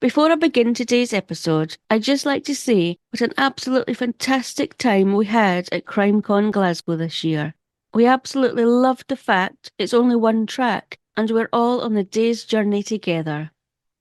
Before I begin today's episode, I'd just like to say what an absolutely fantastic time we had at CrimeCon Glasgow this year. We absolutely loved the fact it's only one track and we're all on the day's journey together.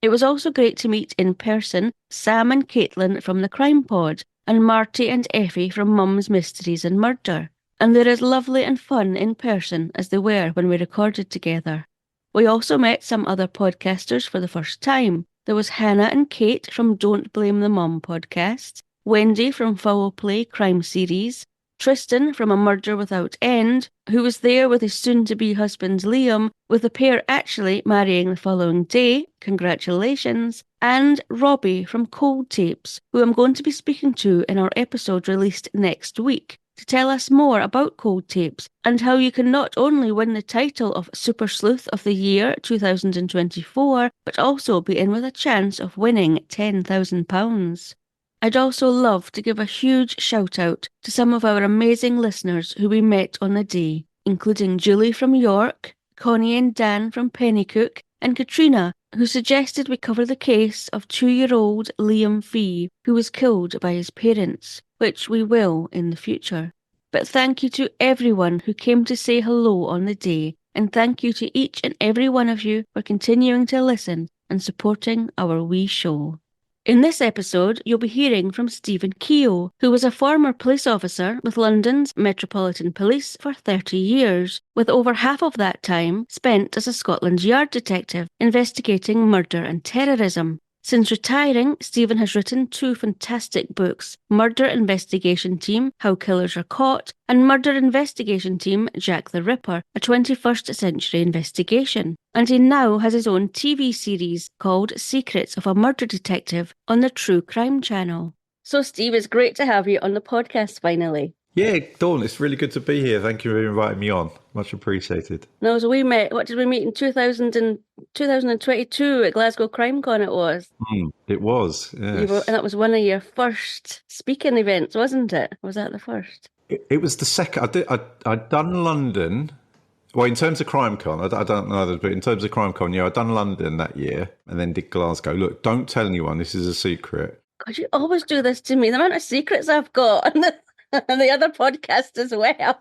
It was also great to meet in person Sam and Caitlin from the Crime Pod and Marty and Effie from Mum's Mysteries and Murder. And they're as lovely and fun in person as they were when we recorded together. We also met some other podcasters for the first time. There was Hannah and Kate from Don't Blame the Mum podcast, Wendy from Foul Play Crime Series, Tristan from A Murder Without End, who was there with his soon-to-be husband Liam, with the pair actually marrying the following day, congratulations, and Robbie from Cold Tapes, who I'm going to be speaking to in our episode released next week, to tell us more about Cold Tapes and how you can not only win the title of Super Sleuth of the Year 2024, but also be in with a chance of winning £10,000. I'd also love to give a huge shout out to some of our amazing listeners who we met on the day, including Julie from York, Connie and Dan from Pennycook, and Katrina, who suggested we cover the case of 2-year-old Liam Fee, who was killed by his parents, which we will in the future. But thank you to everyone who came to say hello on the day, and thank you to each and every one of you for continuing to listen and supporting our wee show. In this episode, you'll be hearing from Steven Keogh, who was a former police officer with London's Metropolitan Police for 30 years, with over half of that time spent as a Scotland Yard detective investigating murder and terrorism. Since retiring, Steven has written 2 fantastic books, Murder Investigation Team, How Killers Are Caught, and Murder Investigation Team, Jack the Ripper, a 21st century investigation. And he now has his own TV series called Secrets of a Murder Detective on the True Crime Channel. So Steve, it's great to have you on the podcast finally. Yeah, Dawn, it's really good to be here. Thank you for inviting me on. Much appreciated. No, so we met, what did we meet in 2022 at Glasgow CrimeCon it was? It was, yes. And that was one of your first speaking events, wasn't it? Was that the first? It was the second. I'd done London. Well, in terms of CrimeCon, I don't know others, but in terms of CrimeCon, yeah, I'd done London that year and then did Glasgow. Look, don't tell anyone, this is a secret. God, you always do this to me. The amount of secrets I've got. And the other podcast as well.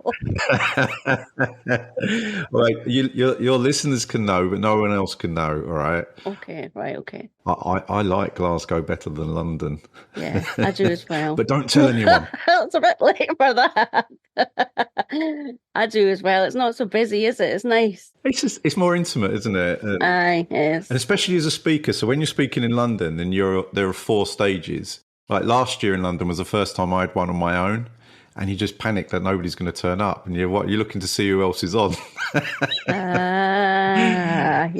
Right, your listeners can know, but no one else can know. All right. Okay. Right. Okay. I like Glasgow better than London. Yeah, I do as well. But don't tell anyone. It's a bit late for that. I do as well. It's not so busy, is it? It's nice. It's more intimate, isn't it? Aye, yes. And especially as a speaker. So when you're speaking in London, then there are 4 stages. Like last year in London was the first time I had one on my own. And you just panic that nobody's going to turn up, and you're looking to see who else is on. You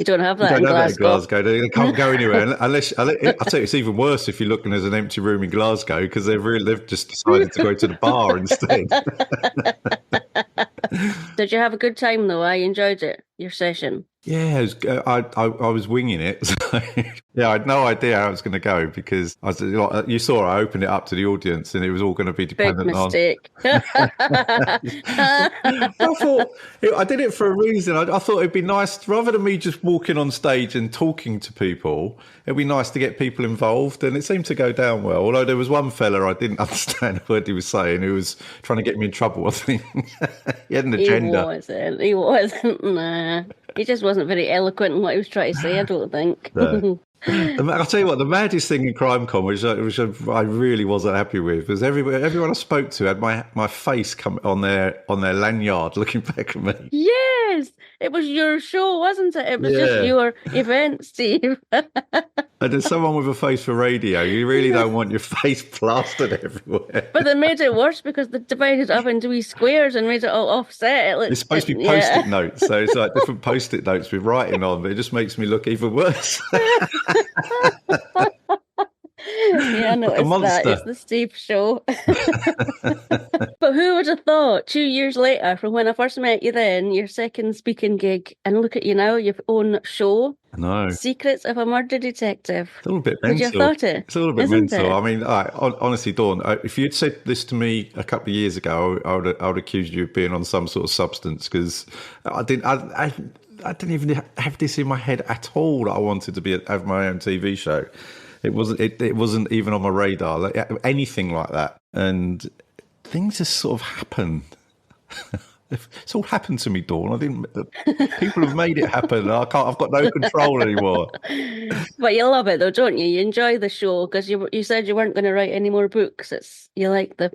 don't have that in Glasgow. They can't go anywhere unless. I'll tell you, it's even worse if you're looking at an empty room in Glasgow because they've just decided to go to the bar instead. Did you have a good time though? I enjoyed it. Your session. Yeah, I was winging it. So, yeah, I had no idea how it was going to go because you saw I opened it up to the audience and it was all going to be dependent on. Big mistake. I thought I did it for a reason. I thought it'd be nice rather than me just walking on stage and talking to people. It'd be nice to get people involved, and it seemed to go down well. Although there was one fella I didn't understand what he was saying, who was trying to get me in trouble. I think he had an agenda. He wasn't. Nah. He just wasn't very eloquent in what he was trying to say, I don't think. No. I'll tell you what, the maddest thing in CrimeCon, which I really wasn't happy with, was everyone I spoke to had my face come on their lanyard looking back at me. Yes, it was your show, wasn't it? It was just your event, Steve. And there's someone with a face for radio. You really don't want your face plastered everywhere. But they made it worse because they divided it up into wee squares and made it all offset. It's supposed to be Post-it notes, so it's like different Post-it notes with writing on, but it just makes me look even worse. Yeah, I noticed that. It's the Steve show. But who would have thought 2 years later from when I first met you then, your second speaking gig, and look at you now, your own show. I know. Secrets of a Murder Detective. It's a little bit mental. Would you have thought it? It's a little bit mental. I mean, honestly, Dawn, if you'd said this to me a couple of years ago, I would accuse you of being on some sort of substance because I didn't even have this in my head at all that I wanted to have my own TV show. It wasn't even on my radar, like, anything like that. And things just sort of happen. It's all happened to me, Dawn. I didn't. People have made it happen. I can't. I've got no control anymore. But you love it though, don't you? You enjoy the show because you said you weren't going to write any more books. You like the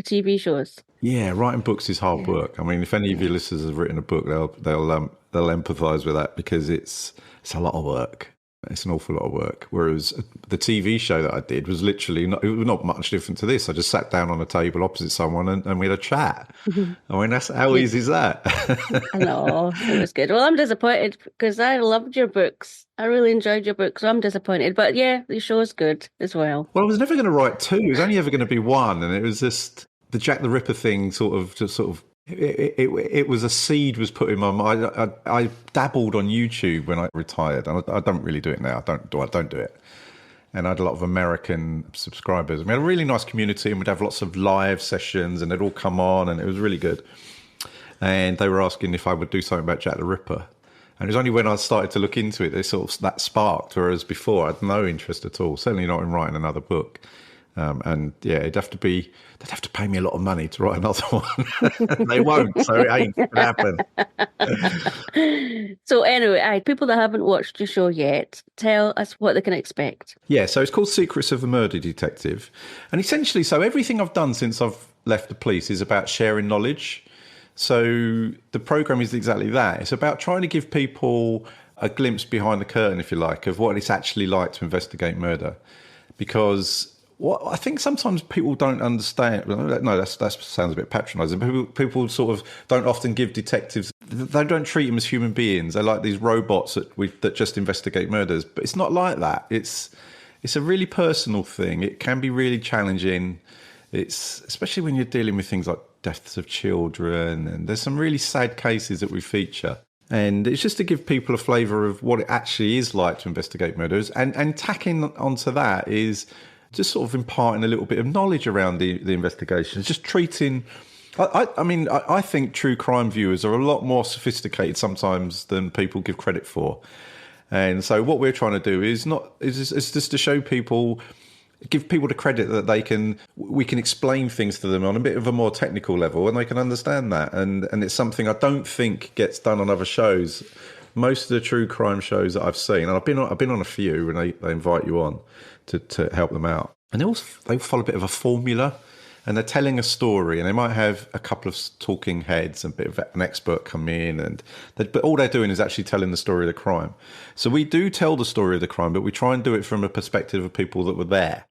TV shows. Yeah, writing books is hard work. I mean, if any of your listeners have written a book, they'll empathise with that, because it's a lot of work. It's an awful lot of work. Whereas the TV show that I did was literally not much different to this. I just sat down on a table opposite someone and we had a chat. I mean, that's how easy is that? I know, it was good. Well, I'm disappointed because I loved your books. I really enjoyed your books, so I'm disappointed. But yeah, the show's good as well. Well, I was never going to write two. It was only ever going to be one. And it was just the Jack the Ripper thing it was a seed was put in my mind. I dabbled on YouTube when I retired, and I don't really do it now. I don't do it. And I had a lot of American subscribers. We had a really nice community, and we'd have lots of live sessions, and they'd all come on, and it was really good. And they were asking if I would do something about Jack the Ripper. And it was only when I started to look into it that sparked, whereas before I had no interest at all, certainly not in writing another book. And yeah, they'd have to pay me a lot of money to write another one. They won't, so it ain't going to happen. So anyway, people that haven't watched your show yet, tell us what they can expect. Yeah, so it's called Secrets of the Murder Detective. And essentially, so everything I've done since I've left the police is about sharing knowledge. So the programme is exactly that. It's about trying to give people a glimpse behind the curtain, if you like, of what it's actually like to investigate murder. Because what I think sometimes people don't understand. No, that sounds a bit patronising. People sort of don't often give detectives. They don't treat them as human beings. They're like these robots that just investigate murders. But it's not like that. It's a really personal thing. It can be really challenging. It's especially when you're dealing with things like deaths of children, and there's some really sad cases that we feature. And it's just to give people a flavour of what it actually is like to investigate murders. And tacking onto that is just sort of imparting a little bit of knowledge around the investigations, just treating... I think true crime viewers are a lot more sophisticated sometimes than people give credit for. And so what we're trying to do is just to show people, give people the credit that we can explain things to them on a bit of a more technical level, and they can understand that. And it's something I don't think gets done on other shows. Most of the true crime shows that I've seen, and I've been on a few, and they invite you on to help them out. And they follow a bit of a formula, and they're telling a story, and they might have a couple of talking heads and a bit of an expert come in, but all they're doing is actually telling the story of the crime. So we do tell the story of the crime, but we try and do it from a perspective of people that were there.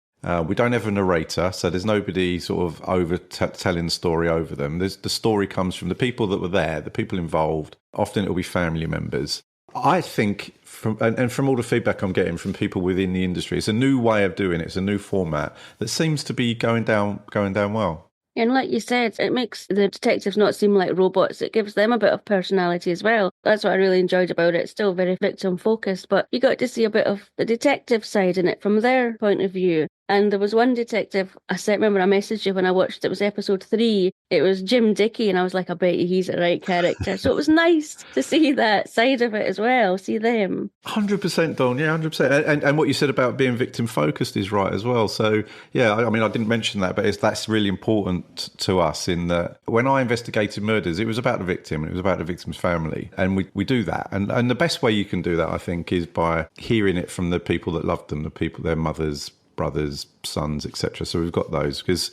We don't have a narrator, so there's nobody sort of telling the story over them. The story comes from the people that were there, the people involved. Often it'll be family members. I think from all the feedback I'm getting from people within the industry, it's a new way of doing it. It's a new format that seems to be going down well. And like you said, it makes the detectives not seem like robots. It gives them a bit of personality as well. That's what I really enjoyed about it. It's still very victim focused, but you got to see a bit of the detective side in it from their point of view. And there was one detective, remember I messaged you when I watched, it was episode 3. It was Jim Dickey, and I was like, I bet he's the right character. So it was nice to see that side of it as well, see them. 100%, Dawn, yeah, 100%. And what you said about being victim focused is right as well. So, yeah, I mean, I didn't mention that, but that's really important to us in that when I investigated murders, it was about the victim, and it was about the victim's family. And we do that. And the best way you can do that, I think, is by hearing it from the people that loved them, the people, their mothers, brothers, sons, etc. So we've got those, because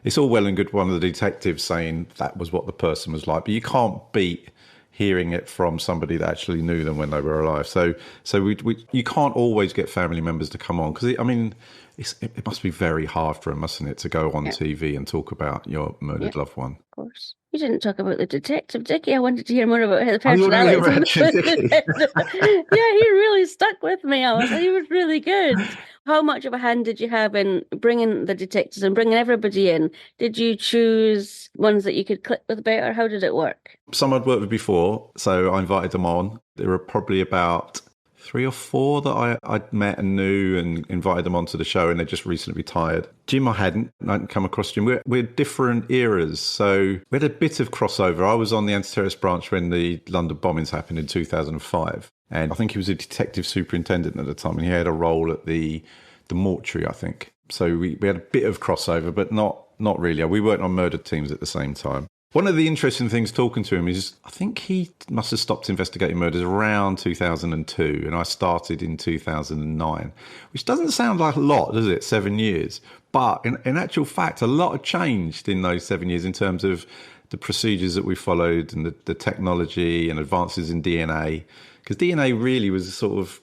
it's all well and good one of the detectives saying that was what the person was like, but you can't beat hearing it from somebody that actually knew them when they were alive. So you can't always get family members to come on, because it must be very hard for them, mustn't it, to go on TV and talk about your murdered loved one. Of course. You didn't talk about the detective, Dickie. I wanted to hear more about the personality. Yeah, he really stuck with me. He was really good. How much of a hand did you have in bringing the detectives and bringing everybody in? Did you choose ones that you could click with better? How did it work? Some I'd worked with before, so I invited them on. There were probably about 3 or 4 that I'd met and knew and invited them onto the show, and they just recently retired. Jim, I hadn't come across Jim. We're different eras, so we had a bit of crossover. I was on the anti-terrorist branch when the London bombings happened in 2005, and I think he was a detective superintendent at the time, and he had a role at the the mortuary, I think. So we had a bit of crossover, but not really. We weren't on murder teams at the same time. One of the interesting things talking to him is I think he must have stopped investigating murders around 2002, and I started in 2009, which doesn't sound like a lot, does it? 7 years. But in actual fact, a lot had changed in those 7 years in terms of the procedures that we followed and the technology and advances in DNA. Because DNA really was sort of,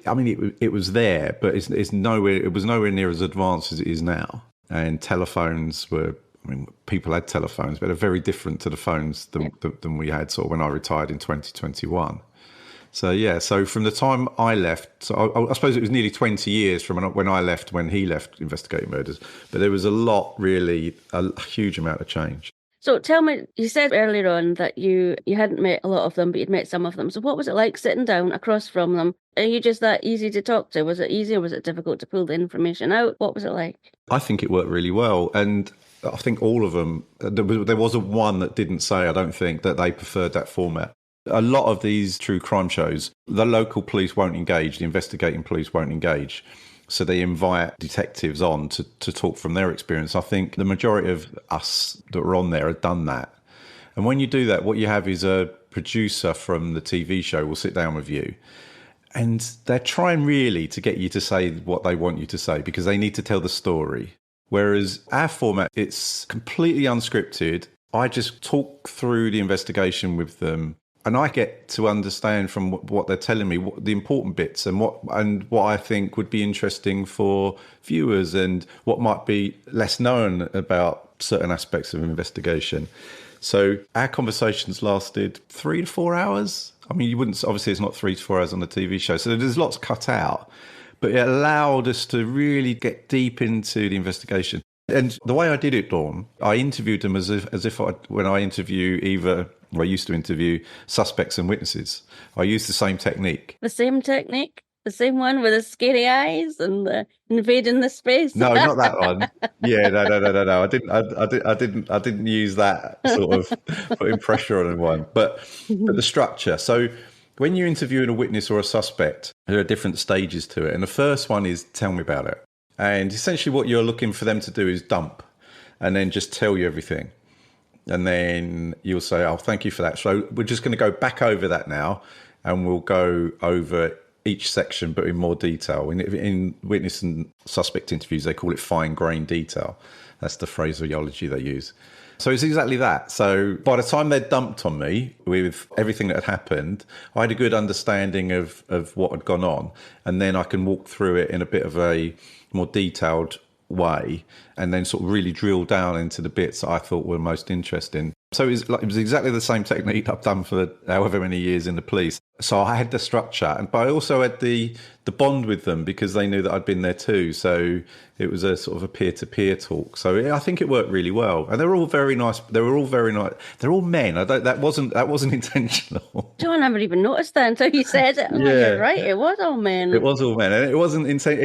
I mean, it was there, but it's nowhere. It was nowhere near as advanced as it is now. And telephones were, I mean, people had telephones, but they're very different to the phones than we had sort of when I retired in 2021. So, yeah, so from the time I left, so I suppose it was nearly 20 years from when I left, when he left investigating murders, but there was a lot, really, a huge amount of change. So tell me, you said earlier on that you hadn't met a lot of them, but you'd met some of them. So what was it like sitting down across from them? Are you just that easy to talk to? Was it easy or was it difficult to pull the information out? What was it like? I think it worked really well. And I think all of them, there wasn't one that didn't say, I don't think, that they preferred that format. A lot of these true crime shows, the local police won't engage, the investigating police won't engage. So they invite detectives on to talk from their experience. I think the majority of us that were on there have done that. And when you do that, what you have is a producer from the TV show will sit down with you. And they're trying really to get you to say what they want you to say because they need to tell the story. Whereas our format, it's completely unscripted. I just talk through the investigation with them. And I get to understand from what they're telling me, what the important bits and what I think would be interesting for viewers and what might be less known about certain aspects of investigation. So our conversations lasted 3 to 4 hours. I mean, you wouldn't, obviously it's not 3 to 4 hours on the TV show. So there's lots cut out, but it allowed us to really get deep into the investigation. And the way I did it, Dawn, I interviewed them as if when I interview I used to interview suspects and witnesses. I used the same technique. The same technique? The same one with the scary eyes and the invading the space? No, not that one. Yeah, no. I didn't use that sort of putting pressure on anyone. But the structure. So when you're interviewing a witness or a suspect, there are different stages to it. And the first one is tell me about it. And essentially what you're looking for them to do is dump and then just tell you everything. And then you'll say, oh, thank you for that. So we're just going to go back over that now and we'll go over each section, but in more detail. In witness and suspect interviews, they call it fine-grained detail. That's the phraseology they use. So it's exactly that. So by the time they'd dumped on me with everything that had happened, I had a good understanding of what had gone on. And then I can walk through it in a bit of a more detailed way and then sort of really drill down into the bits that I thought were most interesting. So it was exactly the same technique I've done for however many years in the police. So I had the structure, but I also had the bond with them because they knew that I'd been there too. So it was a sort of a peer-to-peer talk. So yeah, I think it worked really well. And they were all very nice. They were all very nice. They're all men. That wasn't intentional. John, I never even noticed that until you said it. Yeah. You're right. It was all men. It was all men. And it wasn't insane.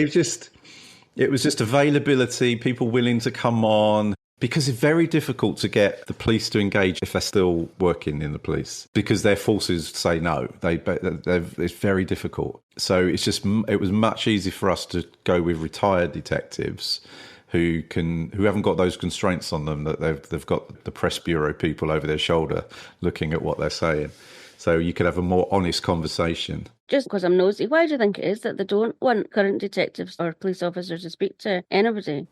It was just availability, people willing to come on, because it's very difficult to get the police to engage if they're still working in the police because their forces say no. It's very difficult. So it was much easier for us to go with retired detectives who haven't got those constraints on them, that they've got the press bureau people over their shoulder looking at what they're saying. So you could have a more honest conversation. Just because I'm nosy, why do you think it is that they don't want current detectives or police officers to speak to anybody?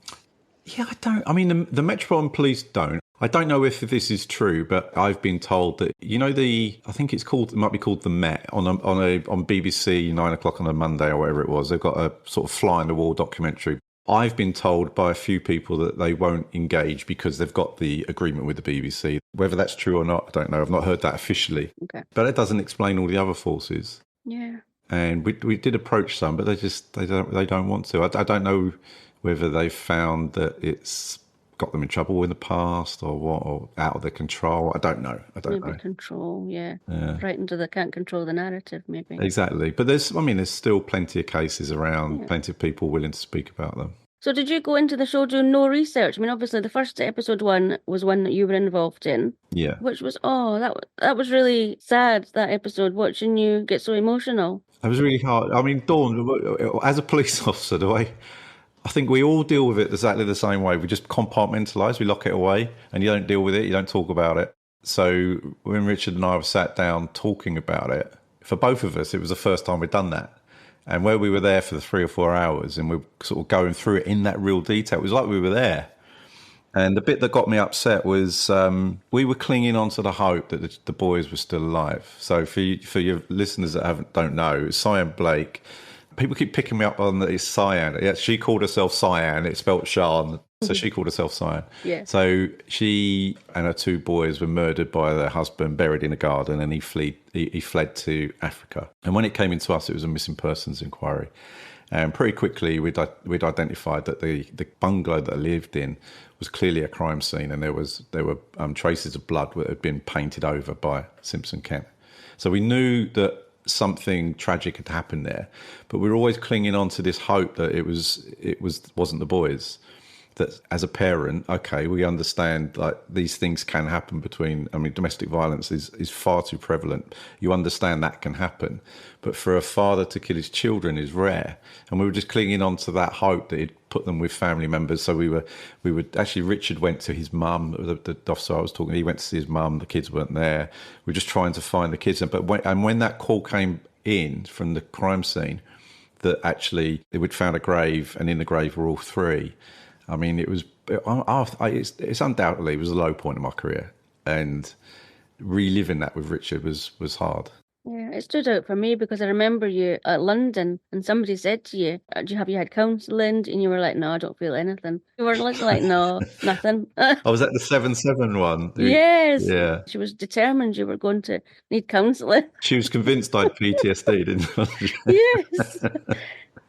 Yeah, I don't. I mean, the Metropolitan Police don't. I don't know if this is true, but I've been told that, I think it might be called the Met on BBC 9 o'clock on a Monday or whatever it was. They've got a sort of fly on the wall documentary. I've been told by a few people that they won't engage because they've got the agreement with the BBC. Whether that's true or not, I don't know. I've not heard that officially. Okay. But it doesn't explain all the other forces. Yeah. And we did approach some, but they don't want to. I don't know whether they've found that it's got them in trouble in the past or what, or out of their control. I don't know. Maybe control, yeah. Frightened that they can't control the narrative, maybe. Exactly. But there's still plenty of cases around, plenty of people willing to speak about them. So did you go into the show doing no research? I mean, obviously the first episode one was one that you were involved in. Yeah. Which was, that was really sad, that episode, watching you get so emotional. It was really hard. I mean, Dawn, as a police officer, I think we all deal with it exactly the same way. We just compartmentalise, we lock it away, and you don't deal with it, you don't talk about it. So when Richard and I were sat down talking about it, for both of us, it was the first time we'd done that. And where we were there for the 3 or 4 hours and we were sort of going through it in that real detail, it was like we were there. And the bit that got me upset was we were clinging on to the hope that the boys were still alive. So for your listeners that don't know, Cyan Blake, people keep picking me up on that it's Cyan. Yeah, she called herself Cyan. It's spelt Sean. So she called herself Cyan. Yeah. So she and her 2 boys were murdered by their husband, buried in a garden, and he fled to Africa. And when it came into us, it was a missing persons inquiry. And pretty quickly, we'd identified that the bungalow that I lived in was clearly a crime scene, and there were traces of blood that had been painted over by Simpson Kent. So we knew that something tragic had happened there, but we were always clinging on to this hope that it wasn't the boys. That as a parent, okay, we understand like these things can happen domestic violence is far too prevalent. You understand that can happen. But for a father to kill his children is rare. And we were just clinging on to that hope that he'd put them with family members. So we would actually, Richard went to his mum, the officer I was talking to, he went to see his mum, the kids weren't there. We were just trying to find the kids. But when that call came in from the crime scene, that actually we'd found a grave, and in the grave were all 3. I mean, it's undoubtedly was a low point in my career, and reliving that with Richard was hard. Yeah, it stood out for me because I remember you at London and somebody said to you, have you had counselling? And you were like, no, I don't feel anything. You were like, no, nothing. I was at the 7-7 one. Yes. Yeah. She was determined you were going to need counselling. She was convinced I had PTSD, didn't she? Yes.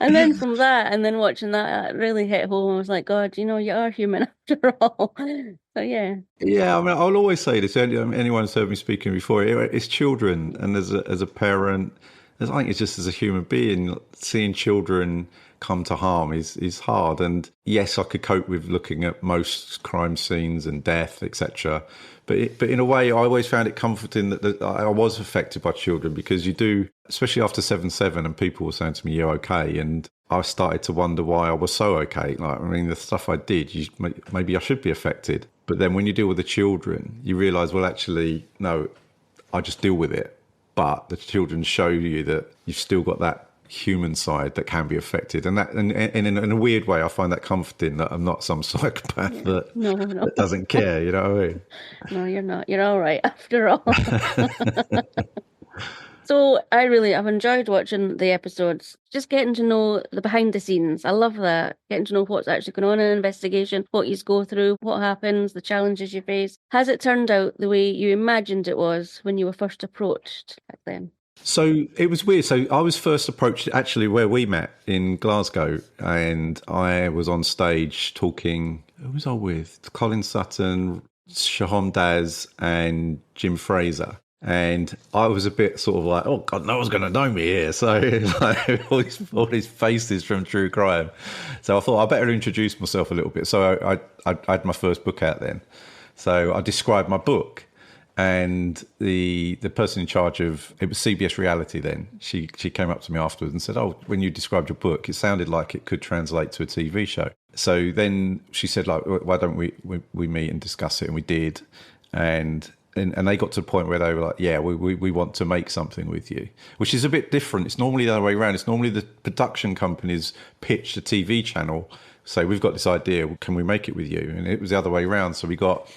And then from that, and then watching that, it really hit home. I was like, God, you are human after all. So, yeah. Yeah, I mean, I'll always say this. Anyone who's heard me speaking before, it's children. And as a parent, I think it's just as a human being, seeing children come to harm is hard. And yes, I could cope with looking at most crime scenes and death, etc. But in a way, I always found it comforting that I was affected by children, because you do, especially after 7-7, and people were saying to me, "You're okay," and I started to wonder why I was so okay. Like, I mean, the stuff I did, maybe I should be affected. But then when you deal with the children, you realise, well, actually, no, I just deal with it. But the children show you that you've still got that human side that can be affected, and in a weird way, I find that comforting, that I'm not some psychopath that doesn't care. You know what I mean? No, you're not. You're all right after all. So I've enjoyed watching the episodes, just getting to know the behind the scenes. I love that, getting to know what's actually going on in an investigation, what you go through, what happens, the challenges you face. Has it turned out the way you imagined it was when you were first approached back then? So it was weird. So I was first approached actually where we met in Glasgow, and I was on stage talking. Who was I with? Colin Sutton, Shaham Daz, and Jim Fraser. And I was a bit sort of like, oh God, no one's going to know me here. So like, all these faces from true crime. So I thought I better introduce myself a little bit. So I had my first book out then. So I described my book. And the person in charge of it was CBS Reality then. She came up to me afterwards and said, "Oh, when you described your book, it sounded like it could translate to a TV show." So then she said, "Like, why don't we meet and discuss it?" And we did, and they got to the point where they were like, "Yeah, we want to make something with you," which is a bit different. It's normally the other way around. It's normally the production companies pitch the TV channel, say, "We've got this idea, can we make it with you?" And it was the other way around. So we got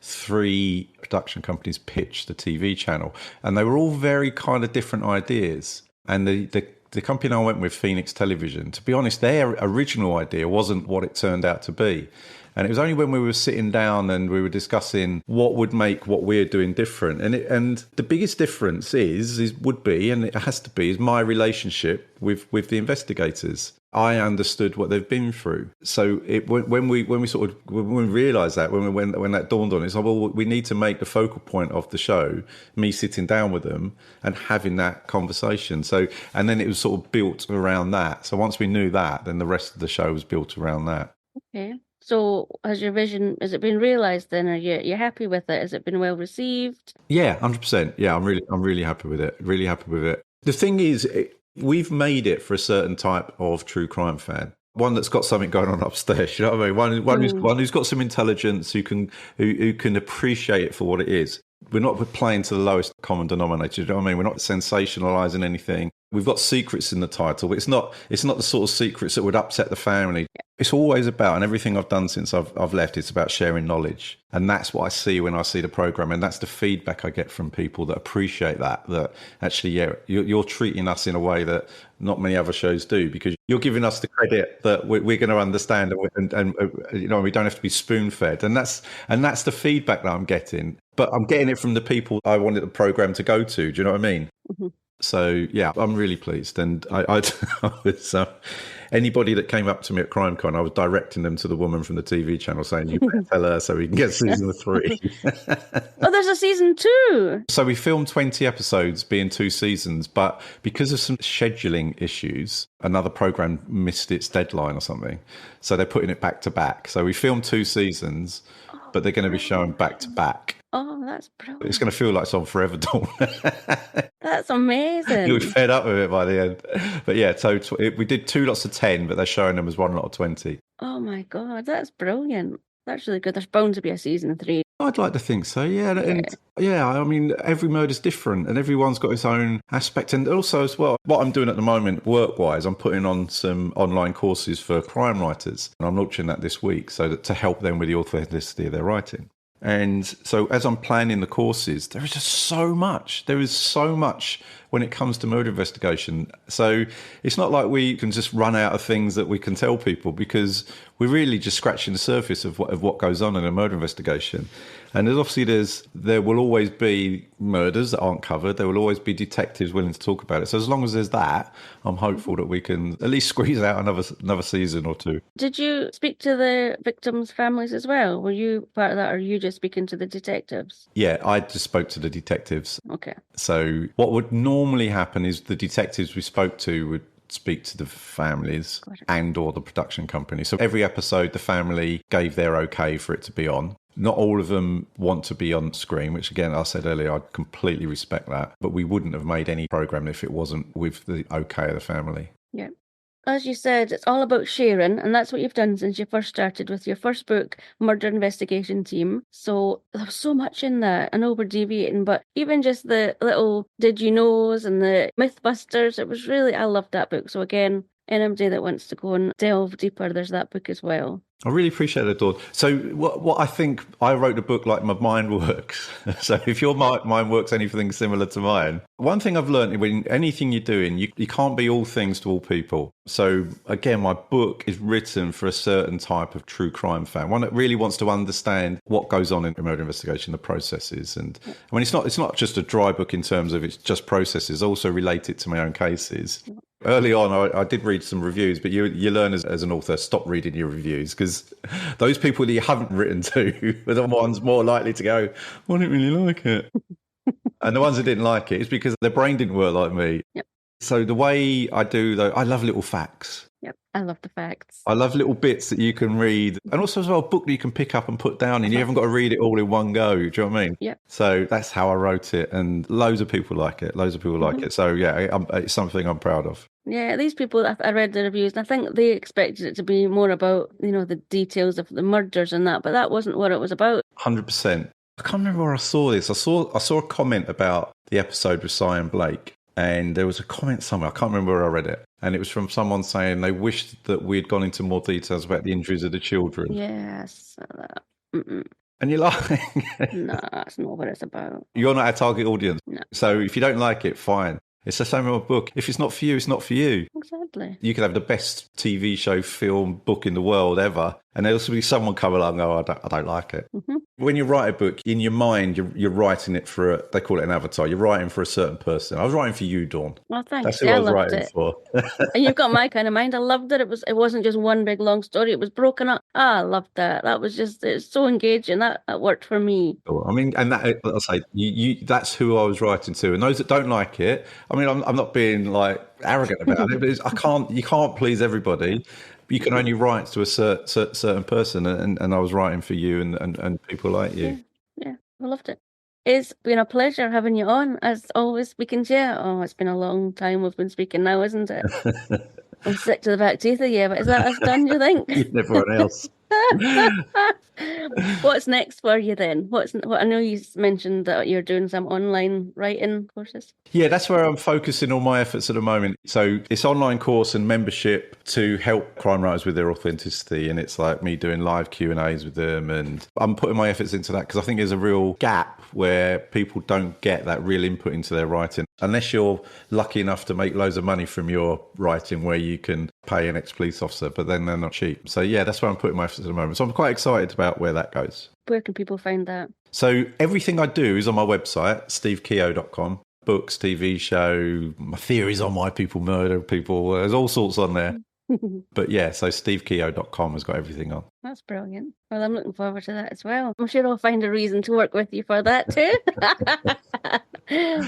3 production companies pitched the TV channel, and they were all very kind of different ideas. And the company I went with, Phoenix Television, to be honest, their original idea wasn't what it turned out to be. And it was only when we were sitting down and we were discussing what would make what we're doing different. And the biggest difference would be, and it has to be, is my relationship with the investigators. I understood what they've been through. So when we realised that, when that dawned on us, well, we need to make the focal point of the show me sitting down with them and having that conversation. So, and then it was sort of built around that. So once we knew that, then the rest of the show was built around that. Okay. So has it been realised then? Are you happy with it? Has it been well received? Yeah, 100%. Yeah, I'm really happy with it. Really happy with it. The thing is, we've made it for a certain type of true crime fan. One that's got something going on upstairs, you know what I mean? One who's got some intelligence, who can appreciate it for what it is. We're not playing to the lowest common denominator. You know what I mean? We're not sensationalizing anything. We've got secrets in the title, but it's not the sort of secrets that would upset the family. It's always about, and everything I've done since I've left, it's about sharing knowledge. And that's what I see when I see the program. And that's the feedback I get from people that appreciate that actually, yeah, you're treating us in a way that not many other shows do, because you're giving us the credit that we're going to understand, and you know, we don't have to be spoon fed. And that's the feedback that I'm getting. But I'm getting it from the people I wanted the program to go to. Do you know what I mean? Mm-hmm. So, yeah, I'm really pleased. And I was, anybody that came up to me at CrimeCon, I was directing them to the woman from the TV channel saying, you better tell her so we can get season 3. Oh, there's a season 2. So we filmed 20 episodes, being 2 seasons. But because of some scheduling issues, another program missed its deadline or something. So they're putting it back to back. So we filmed 2 seasons, but they're going to be shown back to back. Oh, that's brilliant. It's going to feel like it's on forever, Dawn. That's amazing. You'll be fed up with it by the end. But yeah, so we did 2 lots of 10, but they're showing them as 1 lot of 20. Oh my God, that's brilliant. That's really good. There's bound to be a season 3. I'd like to think so, yeah. And yeah, I mean, every murder's different and everyone's got its own aspect. And also as well, what I'm doing at the moment, work-wise, I'm putting on some online courses for crime writers. And I'm launching that this week so that to help them with the authenticity of their writing. And so as I'm planning the courses, there is just so much. There is so much when it comes to murder investigation. So it's not like we can just run out of things that we can tell people, because we're really just scratching the surface of what goes on in a murder investigation. And there will always be murders that aren't covered. There will always be detectives willing to talk about it. So as long as there's that, I'm hopeful that we can at least squeeze out another season or 2. Did you speak to the victims' families as well? Were you part of that, or are you just speaking to the detectives? Yeah, I just spoke to the detectives. Okay. So what would normally happen is the detectives we spoke to would speak to the families and or the production company. So every episode, the family gave their okay for it to be on. Not all of them want to be on screen, which again, I said earlier, I completely respect that. But we wouldn't have made any program if it wasn't with the okay of the family. Yeah. As you said, it's all about sharing, and that's what you've done since you first started with your first book, Murder Investigation Team. So there was so much in that. I know we're deviating, but even just the little did you knows and the Mythbusters, it was really, I loved that book. So again, anybody that wants to go and delve deeper, there's that book as well. I really appreciate it, Dawn. So what I think, I wrote a book like my mind works. So if your mind works anything similar to mine, one thing I've learned, when anything you're doing, you can't be all things to all people. So again, my book is written for a certain type of true crime fan, one that really wants to understand what goes on in murder investigation, the processes. And I mean, it's not just a dry book in terms of it's just processes, also related to my own cases. Early on, I did read some reviews, but you learn as an author, stop reading your reviews, because those people that you haven't written to are the ones more likely to go, well, I didn't really like it. And the ones that didn't like it is because their brain didn't work like me. Yep. So the way I do, though, I love little facts. Yep, I love the facts. I love little bits that you can read, and also as well a book that you can pick up and put down, and you haven't got to read it all in one go. Do you know what I mean? Yeah. So that's how I wrote it, and loads of people like it. Like it. So yeah, it's something I'm proud of. Yeah, these people, I read the reviews, and I think they expected it to be more about, the details of the murders and that, but that wasn't what it was about. 100%. I can't remember where I saw this. I saw a comment about the episode with Cy Blake. And there was a comment somewhere, I can't remember where I read it. And it was from someone saying they wished that we'd gone into more details about the injuries of the children. Yes. And you're like... No, that's not what it's about. You're not our target audience. No. So if you don't like it, fine. It's the same with my book. If it's not for you, it's not for you. Exactly. You could have the best TV show, film, book in the world ever, and there'll be someone come along and go, I don't like it. Mm-hmm. When you write a book, in your mind, you're writing it for they call it an avatar. You're writing for a certain person. I was writing for you, Dawn. Well, thanks. That's who I was writing for. And you've got my kind of mind. I loved it. It wasn't just one big long story. It was broken up. I loved that. That was it's so engaging. That worked for me. I mean, and that, I'll say, that's who I was writing to. And those that don't like it, I mean, I'm not being like arrogant about it, but you can't please everybody. You can only write to a certain person, and I was writing for you and people like you. Yeah, I loved it. It's been a pleasure having you on, as always, speaking to you. Oh, it's been a long time we've been speaking now, isn't it? I'm sick to the back teeth of you, but is that us done, do you think? Everyone else. What's next for you then? What I know you mentioned that you're doing some online writing courses. Yeah, that's where I'm focusing all my efforts at the moment. So it's online course and membership to help crime writers with their authenticity. And it's like me doing live Q&As with them. And I'm putting my efforts into that because I think there's a real gap where people don't get that real input into their writing. Unless you're lucky enough to make loads of money from your writing where you can pay an ex-police officer, but then they're not cheap. So yeah, that's where I'm putting my efforts at the moment. So I'm quite excited about where that goes. Where can people find that? So everything I do is on my website, stevekeogh.com. Books, TV show, my theories on why people murder people. There's all sorts on there. But yeah, so stevekeogh.com has got everything on. That's brilliant. Well, I'm looking forward to that as well. I'm sure I'll find a reason to work with you for that too.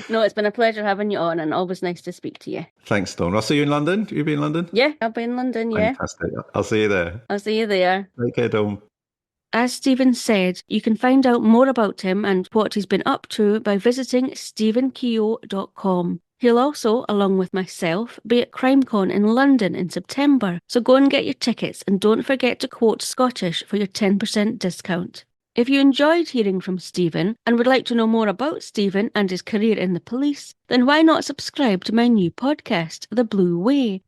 No, it's been a pleasure having you on and always nice to speak to you. Thanks, Dawn. I'll see you in London. You'll be in London? Yeah, I'll be in London, yeah. Fantastic. I'll see you there. I'll see you there. Take care, Dawn. As Steven said, you can find out more about him and what he's been up to by visiting stevenkeogh.com. He'll also, along with myself, be at CrimeCon in London in September, so go and get your tickets and don't forget to quote Scottish for your 10% discount. If you enjoyed hearing from Steven and would like to know more about Steven and his career in the police, then why not subscribe to my new podcast, The Blue Way?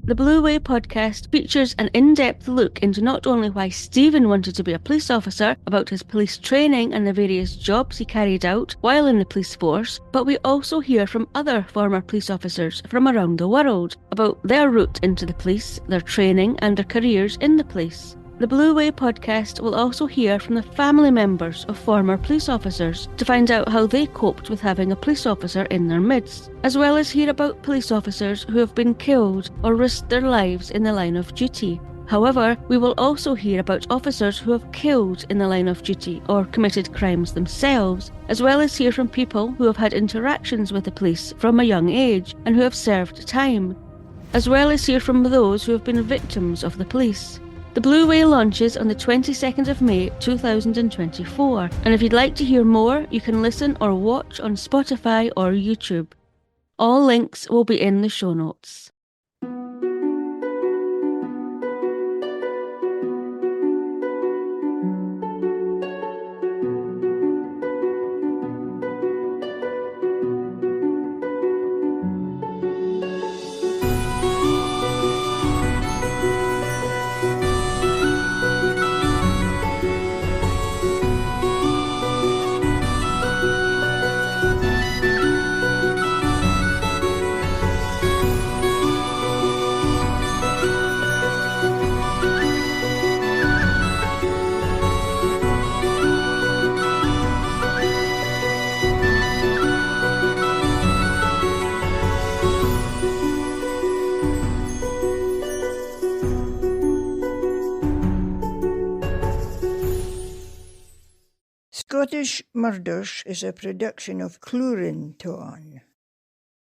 The Blue Way podcast features an in-depth look into not only why Steven wanted to be a police officer, about his police training and the various jobs he carried out while in the police force, but we also hear from other former police officers from around the world about their route into the police, their training and their careers in the police. The Blue Way podcast will also hear from the family members of former police officers to find out how they coped with having a police officer in their midst, as well as hear about police officers who have been killed or risked their lives in the line of duty. However, we will also hear about officers who have killed in the line of duty or committed crimes themselves, as well as hear from people who have had interactions with the police from a young age and who have served time, as well as hear from those who have been victims of the police. The Blue Way launches on the 22nd of May 2024, and if you'd like to hear more, you can listen or watch on Spotify or YouTube. All links will be in the show notes. Scottish Murders is a production of Clurin Ton.